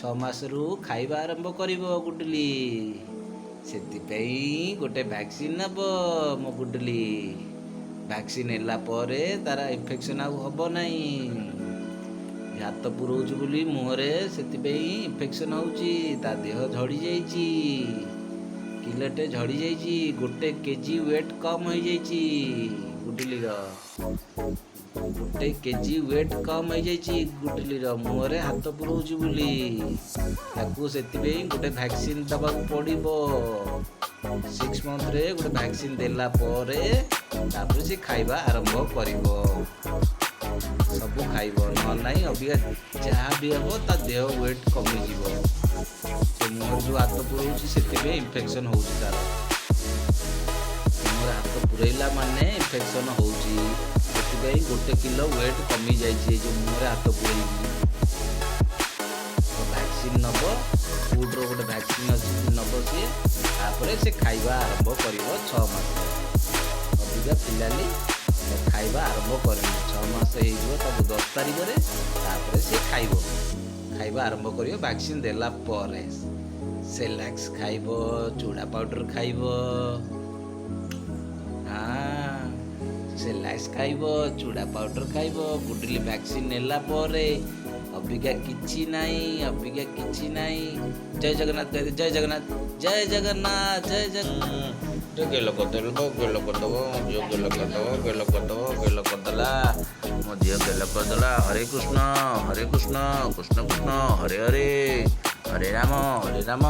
6 ମାସରୁ ଖାଇବା ଆରମ୍ଭ କରିବ ଗୁଡୁଲି। ସେଥିପାଇଁ ଗୋଟେ ଭ୍ୟାକ୍ସିନ୍ ନେବ ମୋ ଗୁଡୁଲି। ଭ୍ୟାକ୍ସିନ୍ ନେଲା ପରେ ତାର ଇନଫେକ୍ସନ୍ ଆଉ ହେବ ନାହିଁ। ହାତ ପୁରଉଛୁ ବୋଲି ମୁହଁରେ, ସେଥିପାଇଁ ଇନଫେକ୍ସନ୍ ହେଉଛି। ତା ଦେହ ଝଡ଼ିଯାଇଛି, କିଲୋଟେ ଝଡ଼ିଯାଇଛି। 1 କେଜି ୱେଟ୍ କମ୍ ହୋଇଯାଇଛି ଗୁଡୁଲିର। 1 କେଜି ୱେଟ୍ କମ୍ ହୋଇଯାଇଛି ଗୁଡୁଲିର, ମୁହଁରେ ହାତ ପୁରଉଛୁ ବୋଲି। ତାକୁ ସେଥିପାଇଁ ଗୋଟେ ଭ୍ୟାକ୍ସିନ୍ ଦେବାକୁ ପଡ଼ିବ। 6 ମନ୍ଥରେ ଗୋଟେ ଭ୍ୟାକ୍ସିନ୍ ଦେଲା ପରେ ତାପରେ ସେ ଖାଇବା ଆରମ୍ଭ କରିବ। ସବୁ ଖାଇବ, ନହେଲେ ନାହିଁ ଅବିକା ଯାହା ବି ହେବ ତା ଦେହ ୱେଟ୍ କମିଯିବ। ସେ ମୁହଁରେ ଯେଉଁ ହାତ ପୁରଉଛି ସେଥିପାଇଁ ଇନଫେକ୍ସନ୍ ହେଉଛି ତାର। ମୁହଁରେ ହାତ ପୁରେଇଲା ମାନେ ଇନଫେକ୍ସନ୍ ହେଉଛି। ସେଥିପାଇଁ 1 କିଲୋ ୱେଟ୍ କମିଯାଇଛି ଏଇ ଯେଉଁ ମୁହଁରେ ହାତ ପୁରେଇକି। ଭ୍ୟାକ୍ସିନ୍ ନେବ, ଫୁଡ଼୍ର ଗୋଟେ ଭ୍ୟାକ୍ସିନ୍ ଅଛି ନେବ ସିଏ। ତାପରେ ସେ ଖାଇବା ଆରମ୍ଭ କରିବ 6 ମାସରେ। ଅବିକା ପିଲାଲି ଖାଇବା ଆରମ୍ଭ କରିବ। 6 ମାସ ହେଇଯିବ ତାକୁ 10 ତାରିଖରେ। ତାପରେ ସେ ଖାଇବା ଆରମ୍ଭ କରିବ ଭ୍ୟାକ୍ସିନ୍ ଦେଲା ପରେ। ସେଲାକ୍ସ ଖାଇବ, ଚୁଡ଼ା ପାଉଡ଼ର ଖାଇବ। ସେଲାକ୍ସ ଖାଇବ, ଚୁଡ଼ା ପାଉଡ଼ର ଖାଇବ ଗୁଡୁଲି ଭ୍ୟାକ୍ସିନ୍ ନେଲା ପରେ। ଅବିକା କିଛି ନାହିଁ, ଅବିକା କିଛି ନାହିଁ। ଜୟ ଜଗନ୍ନାଥ କହିବେ, ଜୟ ଜଗନ୍ନାଥ, ଜୟ ଜଗନ୍ନାଥ, ଜୟ ଜଗନ୍ନାଥ। ଗେଲ କରିଦେବ, ଗେଲ କରିଦେବ, ମୋ ଝିଅ ଗେଲ କରିଦେବ, ଗେଲ କରିଦେବ, ଗେଲ କରିଦେଲା, ମୋ ଝିଅ ଗେଲ କରିଦେଲା। ହରେ କୃଷ୍ଣ, କୃଷ୍ଣ କୃଷ୍ଣ, ହରେ ହରେ, ହରେ ରାମ, ହରେ ରାମ।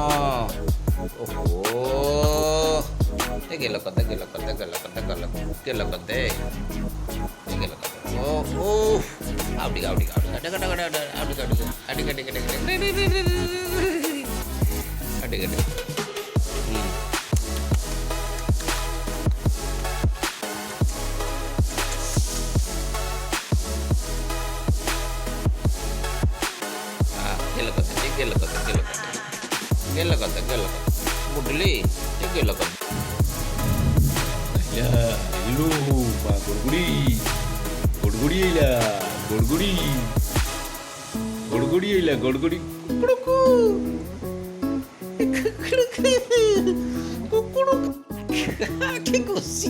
ଓହୋ, ଗେଲ କରିଦେ, ଗେଲ କରିଦେ, ଗେଲ କରିଦେ, ଗେଲ କରିଦେ, ଗେଲ କରିଦେ। ଓହୋ, ଆଉ ଟିକେ, ଆଉ ଟିକେ, ଆଉ ଟିକେ, ଗୁଡୁଲି ଗେଲ କରିଦେ। hello Pak Gurguri aila Gurguri kukuruku କି ଖୁସି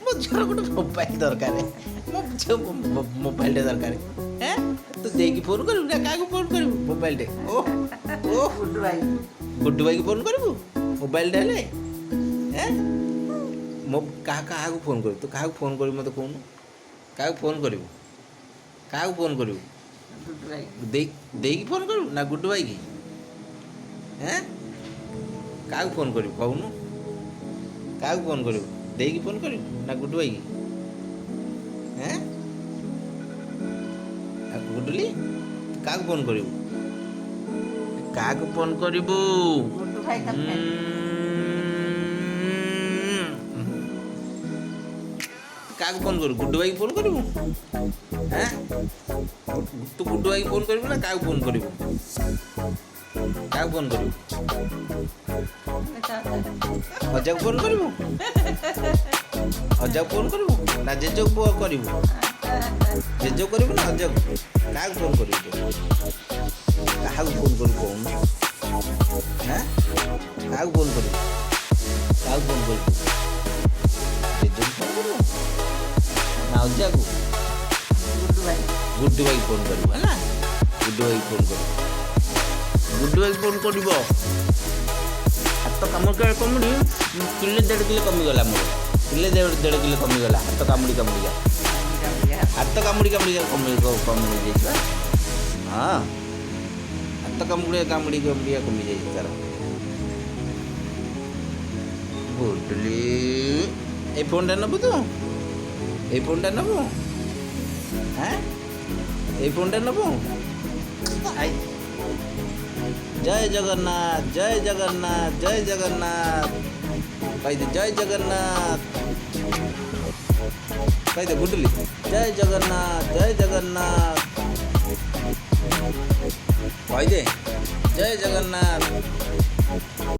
ମୋ ଝିଅର ଗୋଟେ ମୋବାଇଲ ଦରକାର। ମୋ ଝିଅ ମୋବାଇଲଟେ ଦରକାର। ତୁ ଦେଇକି ଫୋନ୍ କରିବୁ ନା କାହାକୁ ଫୋନ୍ କରିବୁ ମୋବାଇଲଟେ? ଓ ଗୁଡୁ ଭାଇକି ଫୋନ୍ କରିବୁ ମୋବାଇଲଟେ ହେଲେ? କାହାକୁ ଫୋନ୍ କରିବୁ? ତୁ କାହାକୁ ଫୋନ୍ କରିବୁ ମୋତେ କହୁନୁ? କାହାକୁ ଫୋନ୍ କରିବୁ? କାହାକୁ ଫୋନ୍ କରିବୁ? ଦେଇକି ଫୋନ୍ କରିବୁ ନା ଗୁଡୁ ଭାଇକି? କାହାକୁ ଫୋନ୍ କରିବୁ କହୁନୁ? କାହାକୁ ଫୋନ୍ କରିବୁ? ଦେଇକି ଫୋନ୍ କରିବୁ ନା ଗୁଡୁ ଭାଇକି? ଗୁଡୁଲି କାହାକୁ ଫୋନ୍ କରିବୁ? କାହାକୁ ଫୋନ୍ କରିବୁ? କାହାକୁ ଫୋନ୍ କରିବୁ? ଗୁଡୁ ଭାଇକି ଫୋନ୍ କରିବୁ? ତୁ ଗୁଡୁ ଭାଇକି ଫୋନ୍ କରିବୁ ନା କାହାକୁ ଫୋନ୍ କରିବୁ? କାହାକୁ ଫୋନ୍ କରିବୁ? ଅଜାକୁ ଫୋନ୍ କରିବୁ? ଅଜାକୁ ଫୋନ୍ କରିବୁ ନା ଜେଜକୁ ପୁଅ କରିବୁ? ଜେଜକୁ କରିବୁ ନା ଅଜାକୁ? କାହାକୁ ଫୋନ୍ କରିବୁ? କାହାକୁ ଫୋନ୍ କରିବୁ କହୁନୁ? କାହାକୁ ଫୋନ୍ କରିବୁ? କାହାକୁ ଫୋନ୍ କରିବୁ? ଜେଜକୁ ଫୋନ୍ କରିବୁ ନା ଅଜାକୁ? ଗୁଡୁ ଭାଇକି ଫୋନ୍ କରିବୁ ହେଲା। ଗୁଡୁ ଭାଇକି ଫୋନ୍ କରିବୁ। ଗୁଡୁ ଭାଇକି ଫୋନ୍ କରିବ। ହାତ କାମୁଡ଼ି କିଲୋ 1.5 କିଲୋ କମିଗଲା ମୋର। କିଲୋ 1.5 କିଲୋ କମିଗଲା ହାତ କାମୁଡ଼ିକା। ହାତ କାମୁଡ଼ିକା କମି ଯାଇଛି। ହଁ, ହାତ କାମୁଡ଼ିକା କମିଯାଇଛି ତାର। ଗୁଡୁଲି ଏଇ ଫୋନ୍ଟା ନେବୁ ତୁ? ଏଇ ଫୋନ୍ଟା ନେବୁ? ଏଇ ଫୋନ୍ଟା ନେବୁ? ଜୟ ଜଗନ୍ନାଥ, ଜୟ ଜଗନ୍ନାଥ, ଜୟ ଜଗନ୍ନାଥ କହିଦେ। ଜୟ ଜଗନ୍ନାଥ କହିଦେ ଗୁଡୁଲି। ଜୟ ଜଗନ୍ନାଥ, ଜୟ ଜଗନ୍ନାଥ କହିଦେ। ଜୟ ଜଗନ୍ନାଥ।